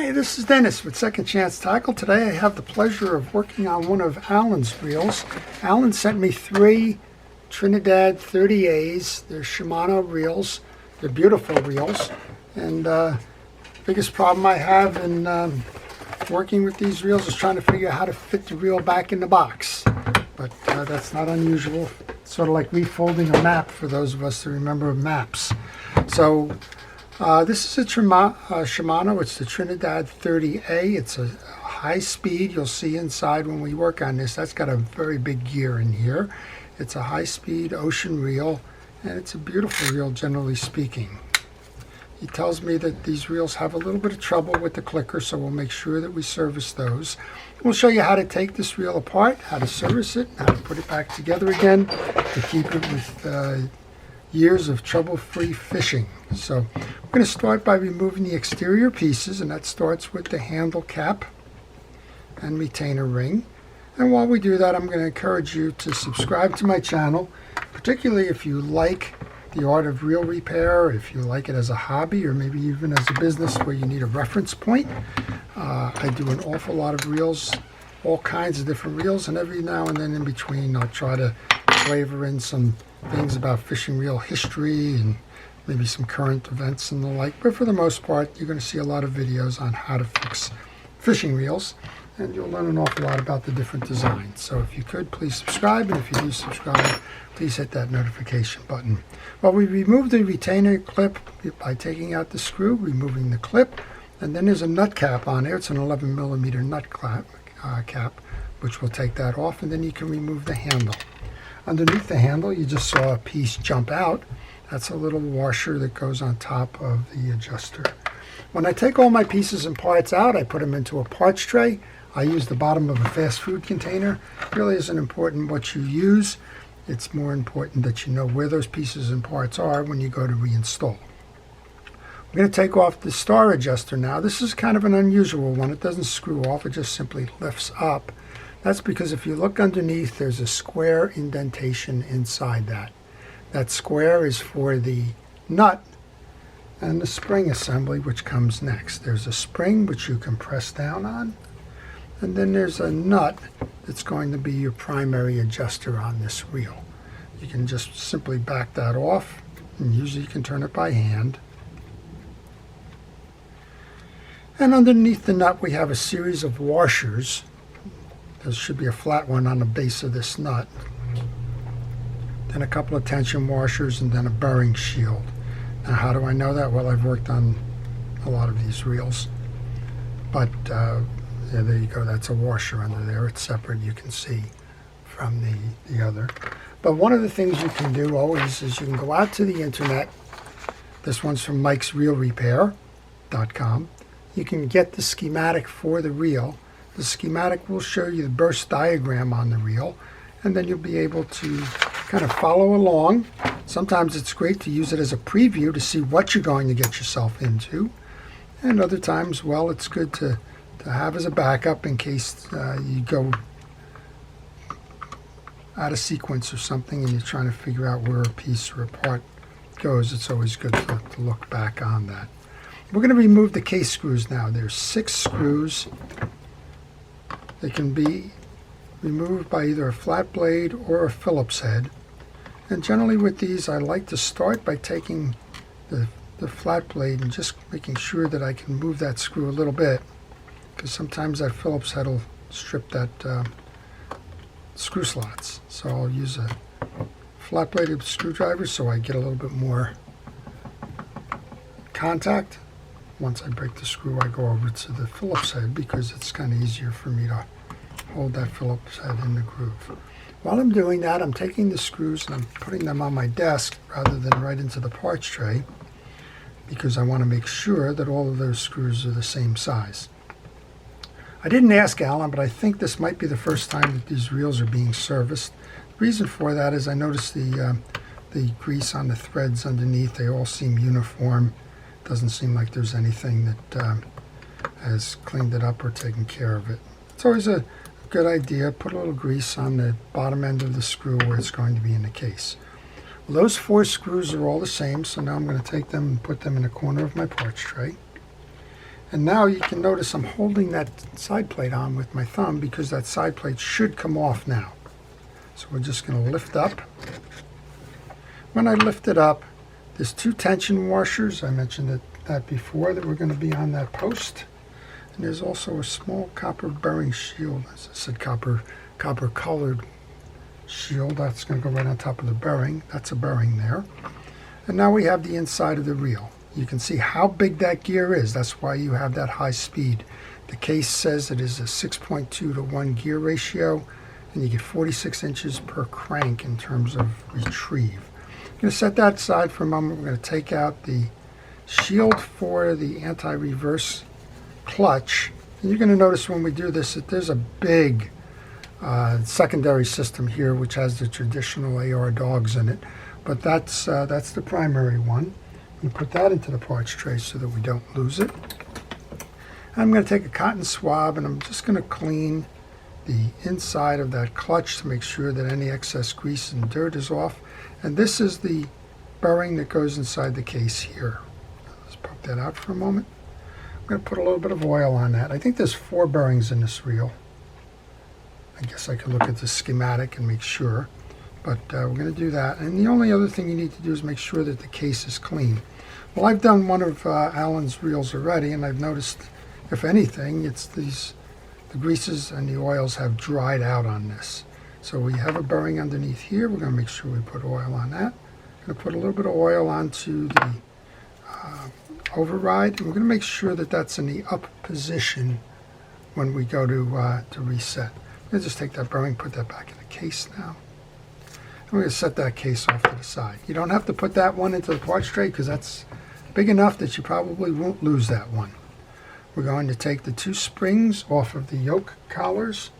Hey, this is Dennis with Second Chance Tackle. Today I have the pleasure of working on one of Alan's reels. Alan sent me 3 Trinidad 30As. They're Shimano reels. They're beautiful reels. And biggest problem I have in working with these reels is trying to figure out how to fit the reel back in the box. But that's not unusual. It's sort of like refolding a map for those of us that remember maps. So this is a Shimano. It's the Trinidad 30A. It's a high speed. You'll see inside when we work on this. That's got a very big gear in here. It's a high speed ocean reel, and it's a beautiful reel generally speaking. He tells me that these reels have a little bit of trouble with the clicker, so we'll make sure that we service those. We'll show you how to take this reel apart, how to service it, how to put it back together again to keep it with years of trouble-free fishing. So we're going to start by removing the exterior pieces, and that starts with the handle cap and retainer ring. And while we do that, I'm going to encourage you to subscribe to my channel, particularly if you like the art of reel repair, if you like it as a hobby or maybe even as a business where you need a reference point. I do an awful lot of reels, all kinds of different reels, and every now and then in between I'll try to flavor in some things about fishing reel history and maybe some current events and the like. But for the most part, you're going to see a lot of videos on how to fix fishing reels, and you'll learn an awful lot about the different designs. So if you could, please subscribe, and if you do subscribe, please hit that notification button. Well, we remove the retainer clip by taking out the screw, removing the clip, and then there's a nut cap on there. It's an 11mm nut cap, which will take that off, and then you can remove the handle. Underneath the handle, you just saw a piece jump out. That's a little washer that goes on top of the adjuster. When I take all my pieces and parts out, I put them into a parts tray. I use the bottom of a fast food container. It really isn't important what you use. It's more important that you know where those pieces and parts are when you go to reinstall. We're going to take off the star adjuster now. This is kind of an unusual one. It doesn't screw off, it just simply lifts up. That's because if you look underneath, there's a square indentation inside that. That square is for the nut and the spring assembly, which comes next. There's a spring which you can press down on, and then there's a nut that's going to be your primary adjuster on this reel. You can just simply back that off, and usually you can turn it by hand. And underneath the nut we have a series of washers. There should be a flat one on the base of this nut, then a couple of tension washers, and then a bearing shield. Now how do I know that? Well, I've worked on a lot of these reels, but yeah, there you go, that's a washer under there. It's separate, you can see from the other. But one of the things you can do always is you can go out to the internet. This one's from mikesreelrepair.com. You can get the schematic for the reel. The schematic will show you the burst diagram on the reel, and then you'll be able to kind of follow along. Sometimes it's great to use it as a preview to see what you're going to get yourself into, and other times, well, it's good to have as a backup in case you go out of sequence or something and you're trying to figure out where a piece or a part goes. It's always good to look back on that. We're going to remove the case screws now. There's 6 screws. They can be removed by either a flat blade or a Phillips head. And generally with these, I like to start by taking the flat blade and just making sure that I can move that screw a little bit, because sometimes that Phillips head will strip that screw slots. So I'll use a flat bladed screwdriver so I get a little bit more contact. Once I break the screw, I go over to the Phillips head because it's kind of easier for me to hold that Phillips head in the groove. While I'm doing that, I'm taking the screws and I'm putting them on my desk rather than right into the parts tray, because I want to make sure that all of those screws are the same size. I didn't ask Alan, but I think this might be the first time that these reels are being serviced. The reason for that is I noticed the grease on the threads underneath. They all seem uniform. Doesn't seem like there's anything that has cleaned it up or taken care of it. It's always a good idea. Put a little grease on the bottom end of the screw where it's going to be in the case. Well, those 4 screws are all the same, so now I'm going to take them and put them in the corner of my parts tray. And now you can notice I'm holding that side plate on with my thumb because that side plate should come off now. So we're just going to lift up. When I lift it up, there's 2 tension washers. I mentioned that before, that were going to be on that post. And there's also a small copper bearing shield. As I said, copper colored shield. That's going to go right on top of the bearing. That's a bearing there. And now we have the inside of the reel. You can see how big that gear is. That's why you have that high speed. The case says it is a 6.2 to 1 gear ratio, and you get 46 inches per crank in terms of retrieve. I'm going to set that aside for a moment. We're going to take out the shield for the anti-reverse clutch. And you're going to notice when we do this that there's a big secondary system here which has the traditional AR dogs in it. But that's the primary one. I'm going to put that into the parts tray so that we don't lose it. I'm going to take a cotton swab and I'm just going to clean the inside of that clutch to make sure that any excess grease and dirt is off. And this is the bearing that goes inside the case here. Let's poke that out for a moment. I'm going to put a little bit of oil on that. I think there's 4 bearings in this reel. I guess I could look at the schematic and make sure. But we're going to do that. And the only other thing you need to do is make sure that the case is clean. Well, I've done one of Alan's reels already, and I've noticed, if anything, it's the greases and the oils have dried out on this. So we have a bearing underneath here. We're going to make sure we put oil on that. I'm going to put a little bit of oil onto the override. And we're going to make sure that that's in the up position when we go to reset. I'm going to just take that bearing, put that back in the case now. And we're going to set that case off to the side. You don't have to put that one into the parts tray because that's big enough that you probably won't lose that one. We're going to take the 2 springs off of the yoke collars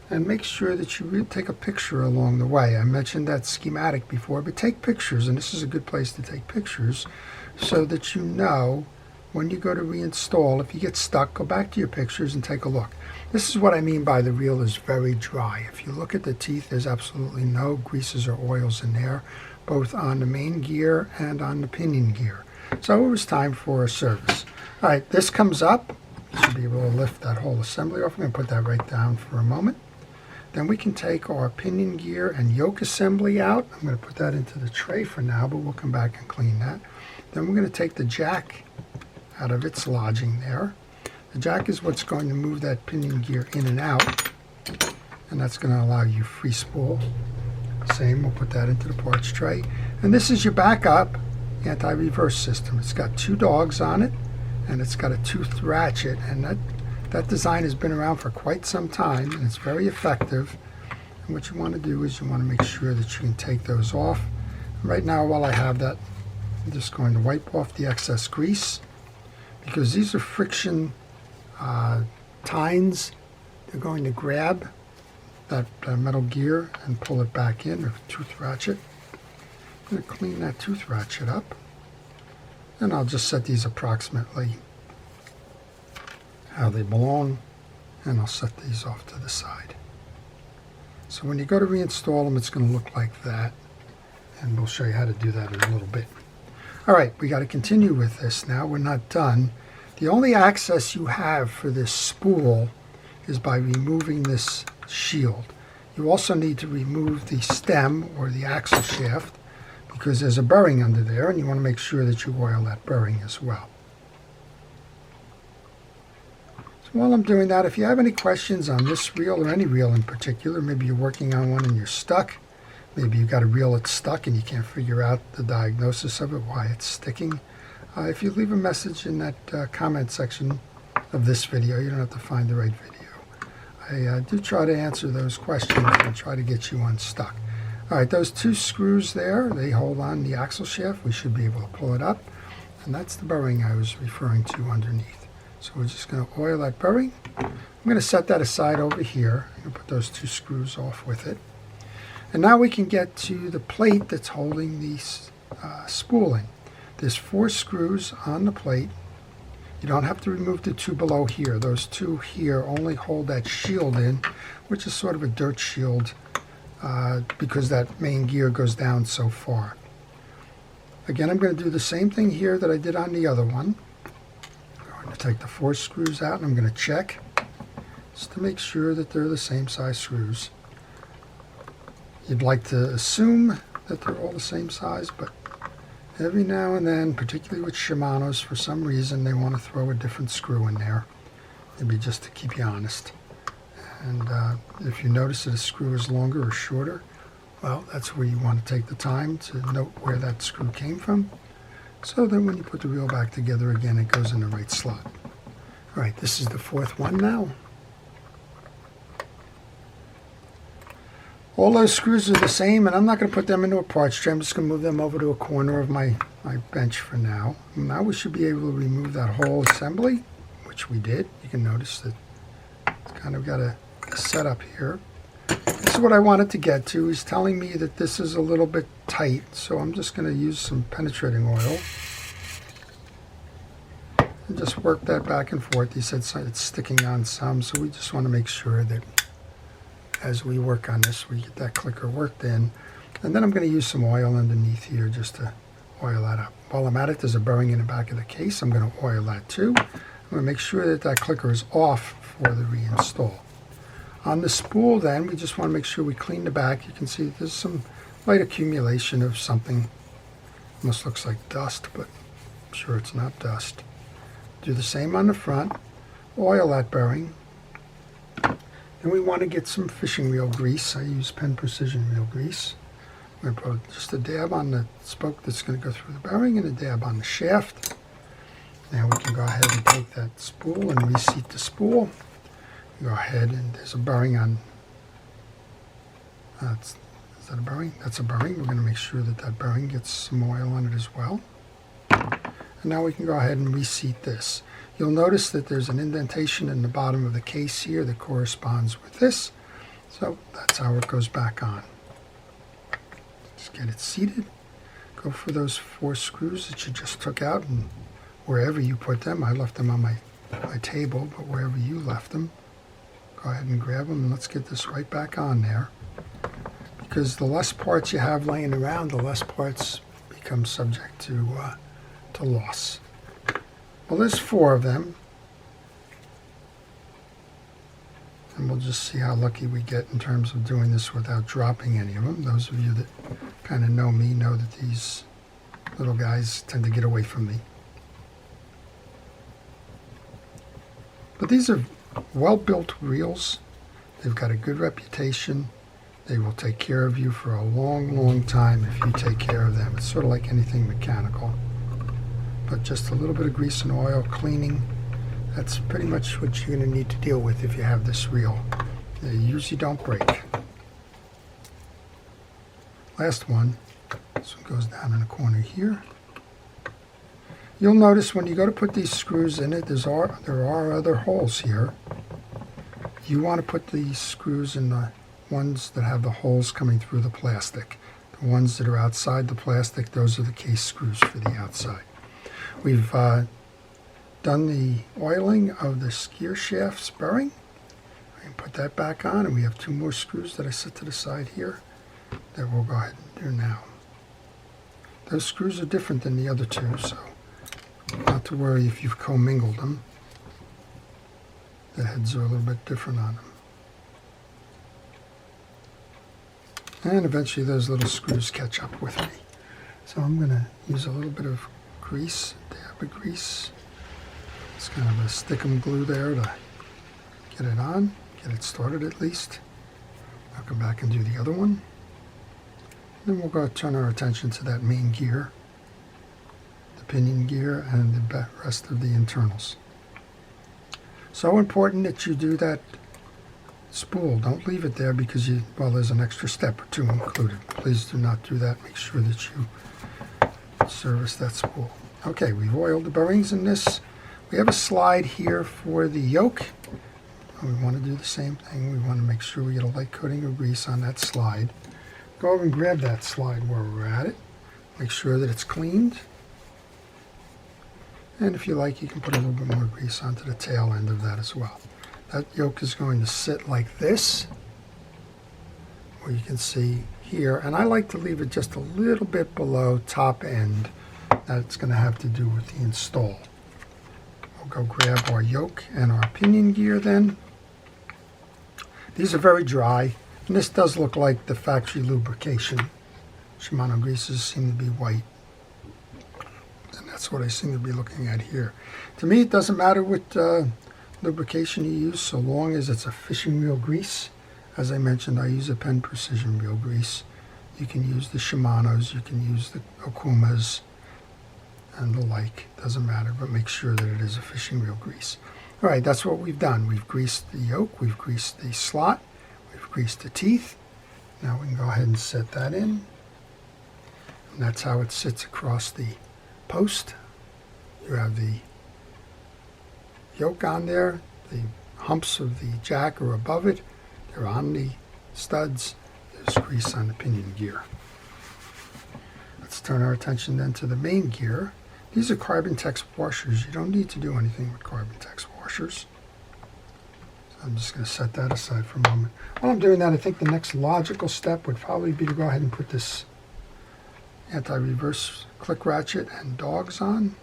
and make sure that you take a picture along the way. I mentioned that schematic before, but take pictures, and this is a good place to take pictures so that you know when you go to reinstall, if you get stuck, go back to your pictures and take a look. This is what I mean by the reel is very dry. If you look at the teeth, there's absolutely no greases or oils in there, both on the main gear and on the pinion gear. So it was time for a service. All right, this comes up. You should be able to lift that whole assembly off. I'm going to put that right down for a moment. Then we can take our pinion gear and yoke assembly out. I'm going to put that into the tray for now, but we'll come back and clean that. Then we're going to take the jack out of its lodging there. The jack is what's going to move that pinion gear in and out, and that's going to allow you free spool. Same, we'll put that into the parts tray. And this is your backup anti-reverse system. It's got 2 dogs on it, and it's got a toothed ratchet, and that design has been around for quite some time, and it's very effective. And what you want to do is you want to make sure that you can take those off. And right now, while I have that, I'm just going to wipe off the excess grease, because these are friction tines. They're going to grab that metal gear and pull it back in, or tooth ratchet. I'm going to clean that tooth ratchet up, and I'll just set these approximately how they belong, and I'll set these off to the side. So when you go to reinstall them, it's going to look like that, and we'll show you how to do that in a little bit. All right, we got to continue with this now. We're not done. The only access you have for this spool is by removing this shield. You also need to remove the stem or the axle shaft because there's a bearing under there, and you want to make sure that you oil that bearing as well. So while I'm doing that, if you have any questions on this reel or any reel in particular, maybe you're working on one and you're stuck, maybe you've got a reel that's stuck and you can't figure out the diagnosis of it, why it's sticking, if you leave a message in that comment section of this video, you don't have to find the right video. I do try to answer those questions and try to get you unstuck. All right, those 2 screws there, they hold on the axle shaft. We should be able to pull it up. And that's the bearing I was referring to underneath. So we're just going to oil that bearing. I'm going to set that aside over here. I'm going to put those 2 screws off with it. And now we can get to the plate that's holding the spooling. There's 4 screws on the plate. You don't have to remove the 2 below here. Those 2 here only hold that shield in, which is sort of a dirt shield because that main gear goes down so far. Again, I'm going to do the same thing here that I did on the other one. I'm going to take the 4 screws out and I'm going to check just to make sure that they're the same size screws. You'd like to assume that they're all the same size, but every now and then, particularly with Shimano's, for some reason they want to throw a different screw in there. Maybe just to keep you honest. And if you notice that a screw is longer or shorter, well, that's where you want to take the time to note where that screw came from, so that when you put the reel back together again, it goes in the right slot. All right, this is the 4th one now. All those screws are the same, and I'm not going to put them into a parts tray. I'm just going to move them over to a corner of my bench for now. Now we should be able to remove that whole assembly, which we did. You can notice that it's kind of got a setup here. This is what I wanted to get to. He's telling me that this is a little bit tight, so I'm just going to use some penetrating oil and just work that back and forth. He said it's sticking on some, so we just want to make sure that as we work on this, we get that clicker worked in. And then I'm going to use some oil underneath here just to oil that up. While I'm at it, there's a bearing in the back of the case. I'm going to oil that too. I'm going to make sure that that clicker is off for the reinstall. On the spool then, we just want to make sure we clean the back. You can see there's some light accumulation of something. Almost looks like dust, but I'm sure it's not dust. Do the same on the front. Oil that bearing. And we want to get some fishing reel grease. I use Penn Precision reel grease. I'm going to put just a dab on the spoke that's going to go through the bearing and a dab on the shaft. Now we can go ahead and take that spool and reseat the spool. Go ahead, and there's a bearing on, is that a bearing? That's a bearing. We're going to make sure that that bearing gets some oil on it as well. And now we can go ahead and reseat this. You'll notice that there's an indentation in the bottom of the case here that corresponds with this. So that's how it goes back on. Just get it seated. Go for those 4 screws that you just took out, and wherever you put them, I left them on my table, but wherever you left them, go ahead and grab them and let's get this right back on there. Because the less parts you have laying around, the less parts become subject to loss. Well, there's 4 of them, and we'll just see how lucky we get in terms of doing this without dropping any of them. Those of you that kind of know me know that these little guys tend to get away from me. But these are well-built reels. They've got a good reputation. They will take care of you for a long, long time if you take care of them. It's sort of like anything mechanical. But just a little bit of grease and oil, cleaning, that's pretty much what you're going to need to deal with if you have this reel. They usually don't break. Last one. This one goes down in the corner here. You'll notice when you go to put these screws in it, there are other holes here. You want to put these screws in the ones that have the holes coming through the plastic. The ones that are outside the plastic, those are the case screws for the outside. We've done the oiling of the skier shaft's bearing. I can put that back on, and we have 2 more screws that I set to the side here that we'll go ahead and do now. Those screws are different than the other 2, so not to worry if you've commingled them. The heads are a little bit different on them. And eventually those little screws catch up with me. So I'm going to use a little bit of grease, dab of grease. It's kind of a stick-em glue there to get it on, get it started at least. I'll come back and do the other one. Then we'll go turn our attention to that main gear, the pinion gear, and the rest of the internals. So important that you do that spool. Don't leave it there because there's an extra step or 2 included. Please do not do that. Make sure that you service that spool. Okay, we've oiled the bearings in this. We have a slide here for the yoke. We want to do the same thing. We want to make sure we get a light coating of grease on that slide. Go over and grab that slide where we're at it. Make sure that it's cleaned. And if you like, you can put a little bit more grease onto the tail end of that as well. That yoke is going to sit like this, where you can see here, and I like to leave it just a little bit below top end. That's going to have to do with the install. We'll go grab our yoke and our pinion gear then. These are very dry, and this does look like the factory lubrication. Shimano greases seem to be white, and that's what I seem to be looking at here. To me, it doesn't matter what lubrication you use, so long as it's a fishing reel grease. As I mentioned, I use a Penn Precision reel grease. You can use the Shimanos, you can use the Okumas, and the like. Doesn't matter, but make sure that it is a fishing reel grease. All right, that's what we've done. We've greased the yoke, we've greased the slot, we've greased the teeth. Now we can go ahead and set that in. And that's how it sits across the post. You have the yoke on there, the humps of the jack are above it, they're on the studs, there's grease on the pinion gear. Let's turn our attention then to the main gear. These are Carbon-Tex washers. You don't need to do anything with Carbon-Tex washers. So I'm just going to set that aside for a moment. While I'm doing that, I think the next logical step would probably be to go ahead and put this anti-reverse click ratchet and dogs on.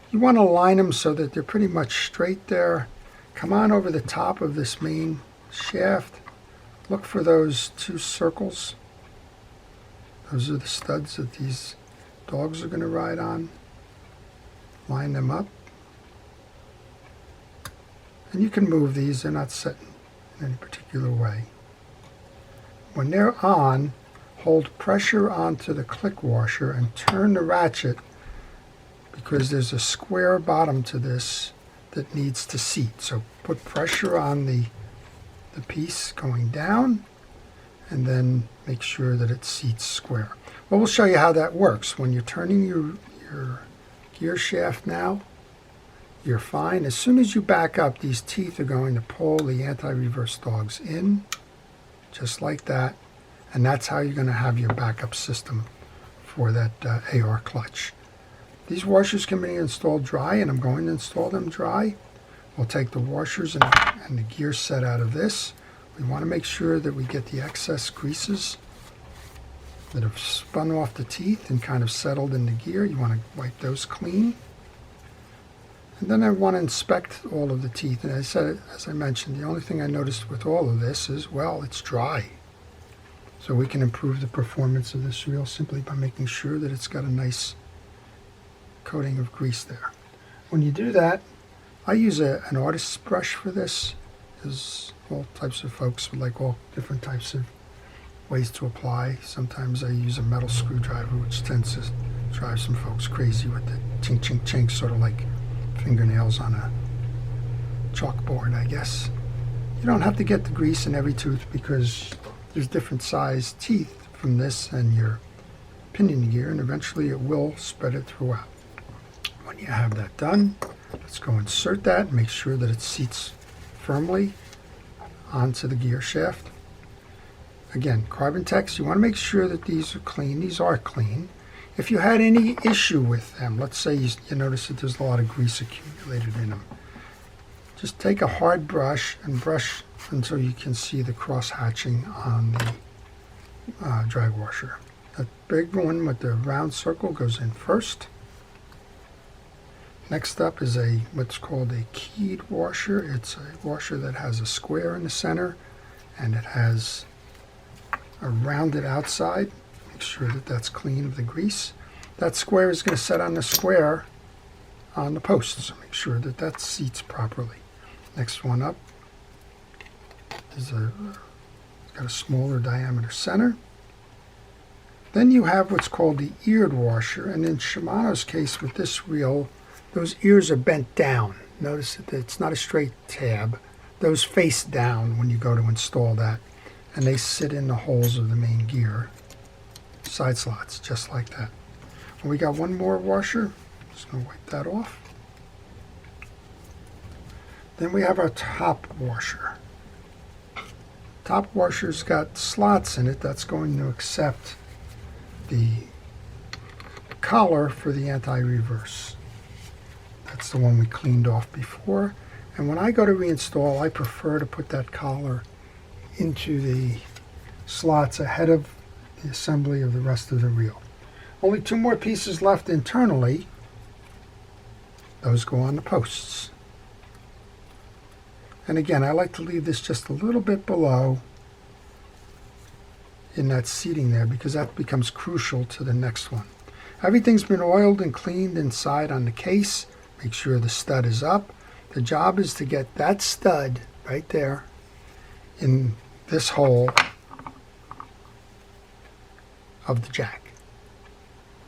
You want to line them so that they're pretty much straight there. Come on over the top of this main shaft. Look for those two circles. Those are the studs that these dogs are going to ride on. Line them up. And you can move these, they're not set in any particular way. When they're on, hold pressure onto the click washer and turn the ratchet, because there's a square bottom to this that needs to seat. So put pressure on the piece going down, and then make sure that it seats square. Well, we'll show you how that works. When you're turning your gear shaft now, you're fine. As soon as you back up, these teeth are going to pull the anti-reverse dogs in, just like that. And that's how you're going to have your backup system for that AR clutch. These washers can be installed dry, and I'm going to install them dry. We'll take the washers and the gear set out of this. We want to make sure that we get the excess greases that have spun off the teeth and kind of settled in the gear. You want to wipe those clean. And then I want to inspect all of the teeth. And as I mentioned, the only thing I noticed with all of this is, well, it's dry. So we can improve the performance of this reel simply by making sure that it's got a nice coating of grease there. When you do that, I use an artist's brush for this. There's all types of folks with like all different types of ways to apply. Sometimes I use a metal screwdriver, which tends to drive some folks crazy with the chink chink chink, sort of like fingernails on a chalkboard, I guess. You don't have to get the grease in every tooth because there's different size teeth from this and your pinion gear, and eventually it will spread it throughout. When you have that done, let's go insert that and make sure that it seats firmly onto the gear shaft. Again, Carbon-Tex, you want to make sure that these are clean. These are clean. If you had any issue with them, let's say you notice that there's a lot of grease accumulated in them, just take a hard brush and brush until you can see the cross hatching on the drag washer. That big one with the round circle goes in first. Next up is what's called a keyed washer. It's a washer that has a square in the center and it has a rounded outside. Make sure that that's clean of the grease. That square is going to set on the square on the post, so make sure that that seats properly. Next one up is got a smaller diameter center. Then you have what's called the eared washer, and in Shimano's case with this reel, those ears are bent down. Notice that it's not a straight tab. Those face down when you go to install that, and they sit in the holes of the main gear side slots, just like that. And we got one more washer. Just going to wipe that off. Then we have our top washer. Top washer's got slots in it. That's going to accept the collar for the anti-reverse. That's the one we cleaned off before. And when I go to reinstall, I prefer to put that collar into the slots ahead of the assembly of the rest of the reel. Only 2 more pieces left internally. Those go on the posts. And again, I like to leave this just a little bit below in that seating there, because that becomes crucial to the next one. Everything's been oiled and cleaned inside on the case. Make sure the stud is up. The job is to get that stud right there in this hole of the jack.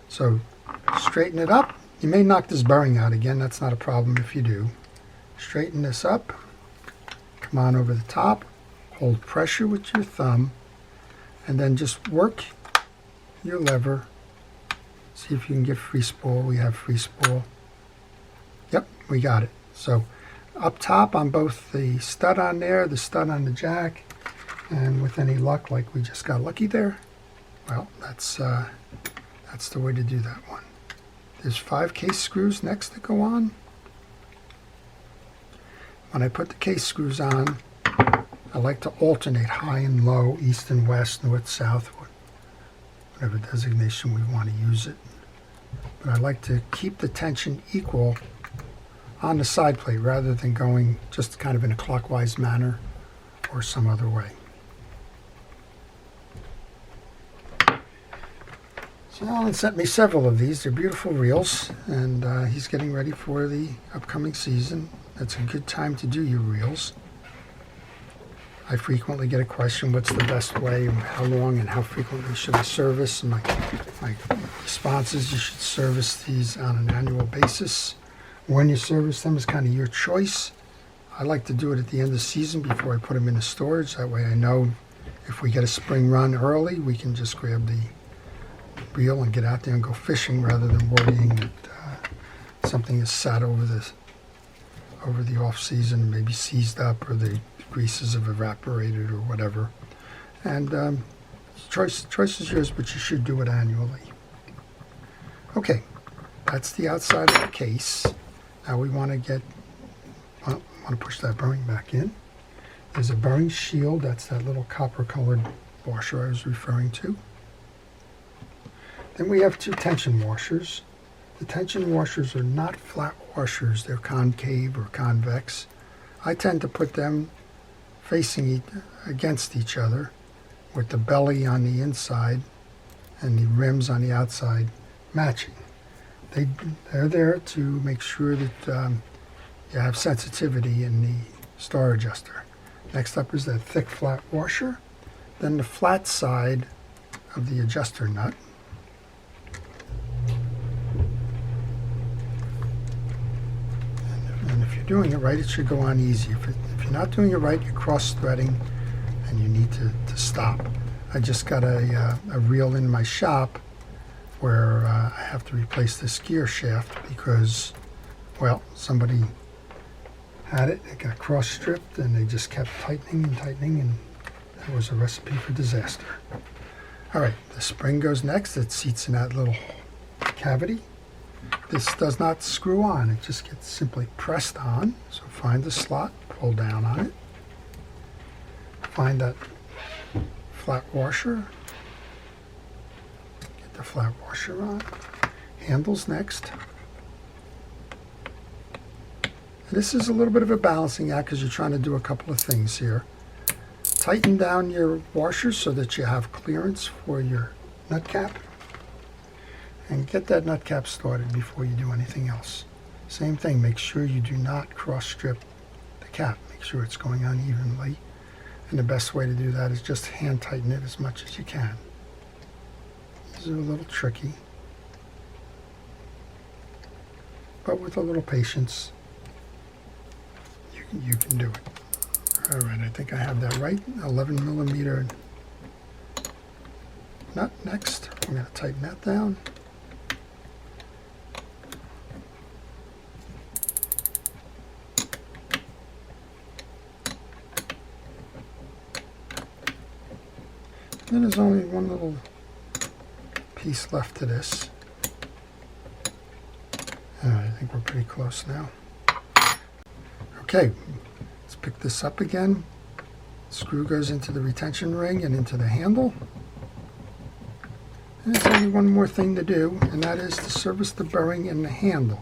So straighten it up. You may knock this bearing out again. That's not a problem if you do. Straighten this up. Come on over the top. Hold pressure with your thumb. And then just work your lever. See if you can get free spool. We have free spool. Yep, we got it. So up top on both the stud on there, the stud on the jack, and with any luck, like we just got lucky there, well, that's the way to do that one. There's 5 case screws next to go on. When I put the case screws on, I like to alternate high and low, east and west, north, south, whatever designation we want to use it. But I like to keep the tension equal on the side plate rather than going just kind of in a clockwise manner or some other way. So Alan sent me several of these. They're beautiful reels, and he's getting ready for the upcoming season. That's a good time to do your reels. I frequently get a question, what's the best way, how long and how frequently should I service? And my response is you should service these on an annual basis. When you service them is kind of your choice. I like to do it at the end of the season before I put them into storage. That way I know if we get a spring run early, we can just grab the reel and get out there and go fishing rather than worrying that something is sat over the off season, maybe seized up, or the greases have evaporated or whatever. And choice is yours, but you should do it annually. Okay, that's the outside of the case. Now we want to push that bearing back in. There's a bearing shield. That's that little copper-colored washer I was referring to. Then we have 2 tension washers. The tension washers are not flat washers. They're concave or convex. I tend to put them facing against each other with the belly on the inside and the rims on the outside matching. They're there to make sure that you have sensitivity in the star adjuster. Next up is that thick flat washer. Then the flat side of the adjuster nut. And if you're doing it right, it should go on easy. If you're not doing it right, you're cross-threading and you need to stop. I just got a reel in my shop where I have to replace this gear shaft because, well, somebody had it got cross-stripped and they just kept tightening, and that was a recipe for disaster. All right, the spring goes next. It seats in that little cavity. This does not screw on. It just gets simply pressed on. So find the slot, pull down on it. Find that flat washer. Get the flat washer on. Handles next. And this is a little bit of a balancing act because you're trying to do a couple of things here. Tighten down your washers so that you have clearance for your nut cap. And get that nut cap started before you do anything else. Same thing, make sure you do not cross-strip the cap. Make sure it's going on evenly. And the best way to do that is just hand tighten it as much as you can. These are a little tricky. But with a little patience, you can do it. All right, I think I have that right. 11 millimeter nut next. I'm going to tighten that down. Then there's only one little piece left to this. I think we're pretty close now. Okay, let's pick this up again. Screw goes into the retention ring and into the handle. And there's only one more thing to do, and that is to service the bearing in the handle.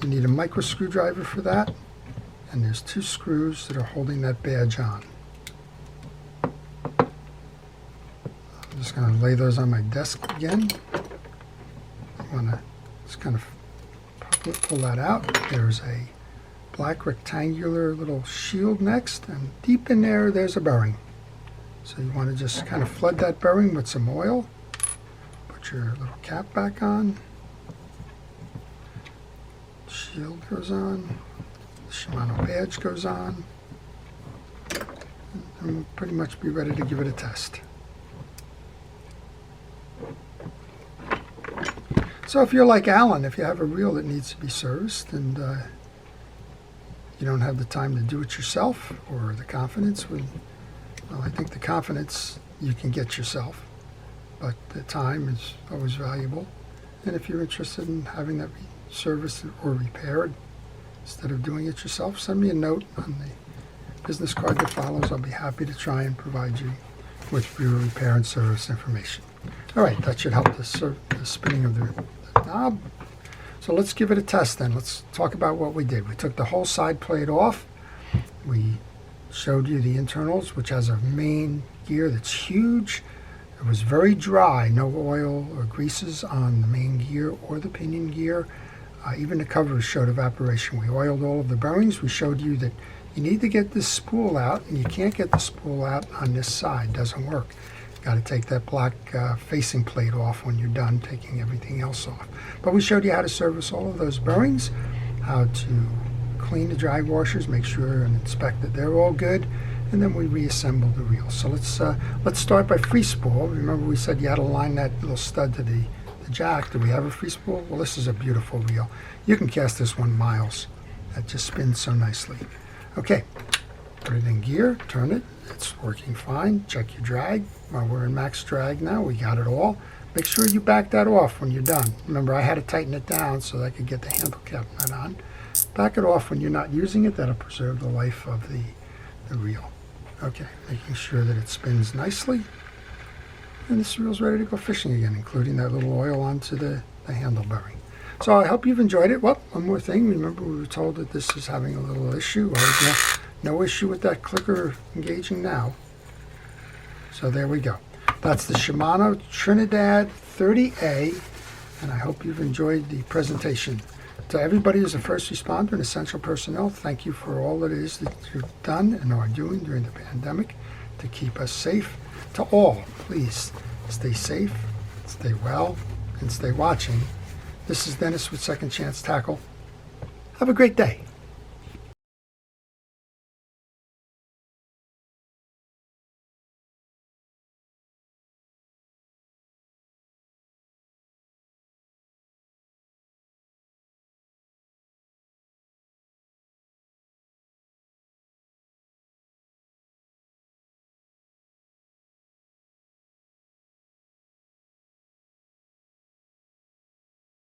You need a micro screwdriver for that, and there's 2 screws that are holding that badge on. I'm just going to lay those on my desk again. I want to just kind of pull that out. There's a black rectangular little shield next, and deep in there, there's a bearing. So you want to just kind of flood that bearing with some oil. Put your little cap back on. Shield goes on. The Shimano badge goes on. And we'll pretty much be ready to give it a test. So if you're like Alan, if you have a reel that needs to be serviced and you don't have the time to do it yourself or the confidence, well, I think the confidence you can get yourself, but the time is always valuable. And if you're interested in having that serviced or repaired instead of doing it yourself, send me a note on the business card that follows. I'll be happy to try and provide you with your repair and service information. All right, that should help the spinning of the knob. So let's give it a test then. Let's talk about what we did. We took the whole side plate off. We showed you the internals, which has a main gear that's huge. It was very dry, no oil or greases on the main gear or the pinion gear. Even the covers showed evaporation. We oiled all of the bearings. We showed you that you need to get this spool out, and you can't get the spool out on this side. It doesn't work. Got to take that black facing plate off when you're done taking everything else off. But we showed you how to service all of those bearings, how to clean the drag washers, make sure and inspect that they're all good, and then we reassemble the reel. So let's start by free spool. Remember we said you had to line that little stud to the jack. Do we have a free spool? Well, this is a beautiful reel. You can cast this one miles. That just spins so nicely. Okay, put it in gear, turn it. It's working fine. Check your drag. Well, we're in max drag now. We got it all. Make sure you back that off when you're done. Remember, I had to tighten it down so that I could get the handle cap nut on. Back it off when you're not using it. That'll preserve the life of the reel. Okay, making sure that it spins nicely. And this reel's ready to go fishing again, including that little oil onto the handle bearing. So I hope you've enjoyed it. Well, one more thing. Remember, we were told that this is having a little issue. Well, no issue with that clicker engaging now. So there we go. That's the Shimano Trinidad 30A, and I hope you've enjoyed the presentation. To everybody who's a first responder and essential personnel, thank you for all it is that you've done and are doing during the pandemic to keep us safe. To all, please stay safe, stay well, and stay watching. This is Dennis with Second Chance Tackle. Have a great day.